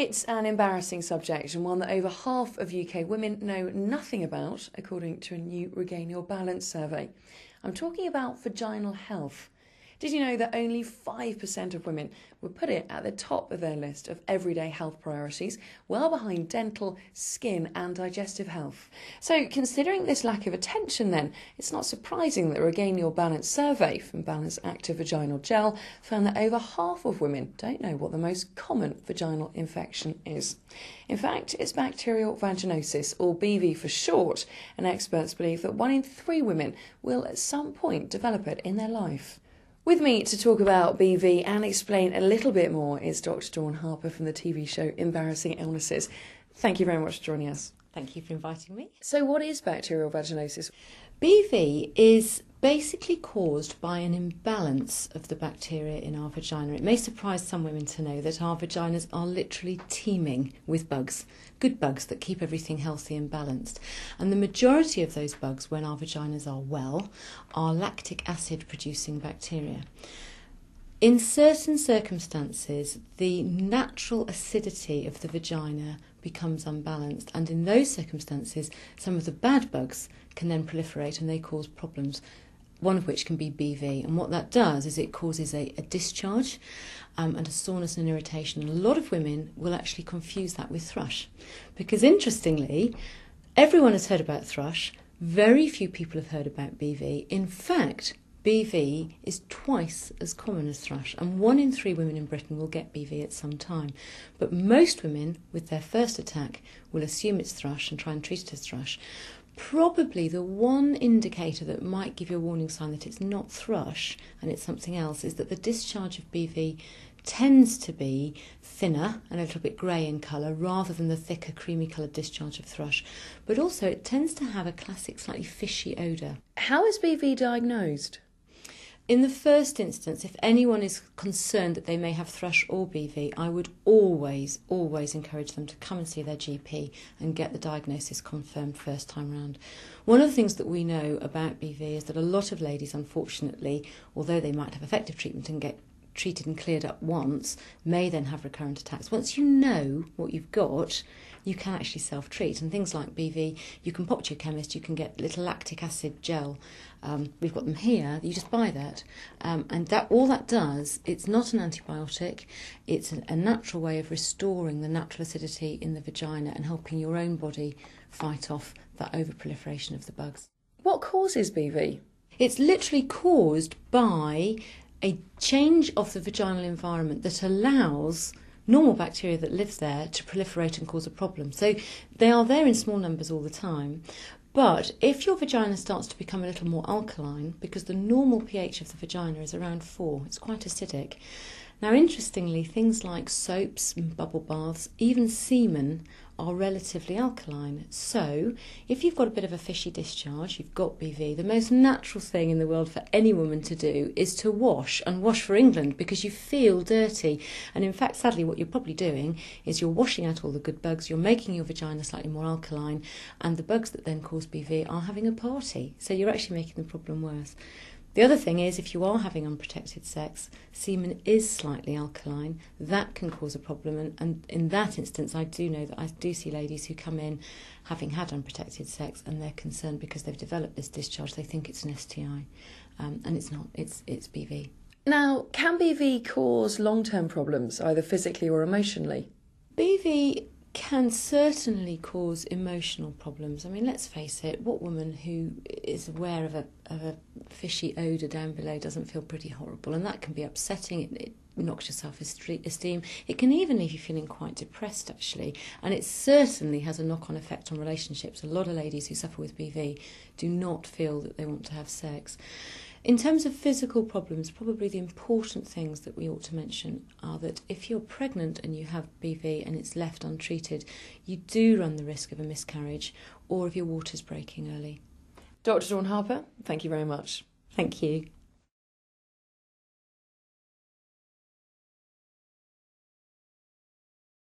It's an embarrassing subject and one that over half of UK women know nothing about, according to a new Regain Your Balance survey. I'm talking about vaginal health. Did you know that only 5% of women would put it at the top of their list of everyday health priorities, well behind dental, skin and digestive health? So considering this lack of attention then, it's not surprising that Regain Your Balance survey from Balance Activ Vaginal Gel found that over half of women don't know what the most common vaginal infection is. In fact, it's bacterial vaginosis, or BV for short, and experts believe that 1 in 3 women will at some point develop it in their life. With me to talk about BV and explain a little bit more is Dr. Dawn Harper from the TV show Embarassing Illnesses. Thank you very much for joining us. Thank you for inviting me. So what is bacterial vaginosis? BV is basically caused by an imbalance of the bacteria in our vagina. It may surprise some women to know that our vaginas are literally teeming with bugs, good bugs that keep everything healthy and balanced. And the majority of those bugs, when our vaginas are well, are lactic acid producing bacteria. In certain circumstances, the natural acidity of the vagina becomes unbalanced, and in those circumstances, some of the bad bugs can then proliferate and they cause problems, one of which can be BV. And what that does is it causes a discharge and a soreness and irritation. And a lot of women will actually confuse that with thrush, because interestingly, everyone has heard about thrush, very few people have heard about BV. In fact, BV is twice as common as thrush, and 1 in 3 women in Britain will get BV at some time. But most women, with their first attack, will assume it's thrush and try and treat it as thrush. Probably the one indicator that might give you a warning sign that it's not thrush and it's something else is that the discharge of BV tends to be thinner and a little bit grey in colour rather than the thicker creamy coloured discharge of thrush. But also it tends to have a classic slightly fishy odour. How is BV diagnosed? In the first instance, if anyone is concerned that they may have thrush or BV, I would always encourage them to come and see their GP and get the diagnosis confirmed first time round. One of the things that we know about BV is that a lot of ladies, unfortunately, although they might have effective treatment and get treated and cleared up once, may then have recurrent attacks. Once you know what you've got, you can actually self-treat. And things like BV, you can pop to your chemist, you can get little lactic acid gel. We've got them here, you just buy that. And that all that does, it's not an antibiotic, it's a natural way of restoring the natural acidity in the vagina and helping your own body fight off that overproliferation of the bugs. What causes BV? It's literally caused by a change of the vaginal environment that allows normal bacteria that lives there to proliferate and cause a problem. So they are there in small numbers all the time. But if your vagina starts to become a little more alkaline, because the normal pH of the vagina is around 4, it's quite acidic. Now, interestingly, things like soaps and bubble baths, even semen, are relatively alkaline. So if you've got a bit of a fishy discharge, you've got BV, the most natural thing in the world for any woman to do is to wash, and wash for England, because you feel dirty. And in fact, sadly, what you're probably doing is you're washing out all the good bugs, you're making your vagina slightly more alkaline, and the bugs that then cause BV are having a party. So you're actually making the problem worse. The other thing is, if you are having unprotected sex, semen is slightly alkaline. That can cause a problem, and in that instance, I do know that I do see ladies who come in having had unprotected sex, and they're concerned because they've developed this discharge. They think it's an STI, and it's not. It's BV. Now, can BV cause long-term problems, either physically or emotionally? BV can certainly cause emotional problems. I mean, let's face it, what woman who is aware of a fishy odour down below doesn't feel pretty horrible? And that can be upsetting. It knocks your self-esteem. It can even leave you feeling quite depressed, actually. And it certainly has a knock-on effect on relationships. A lot of ladies who suffer with BV do not feel that they want to have sex. In terms of physical problems, probably the important things that we ought to mention are that if you're pregnant and you have BV and it's left untreated, you do run the risk of a miscarriage or of your waters breaking early. Dr. Dawn Harper, thank you very much. Thank you.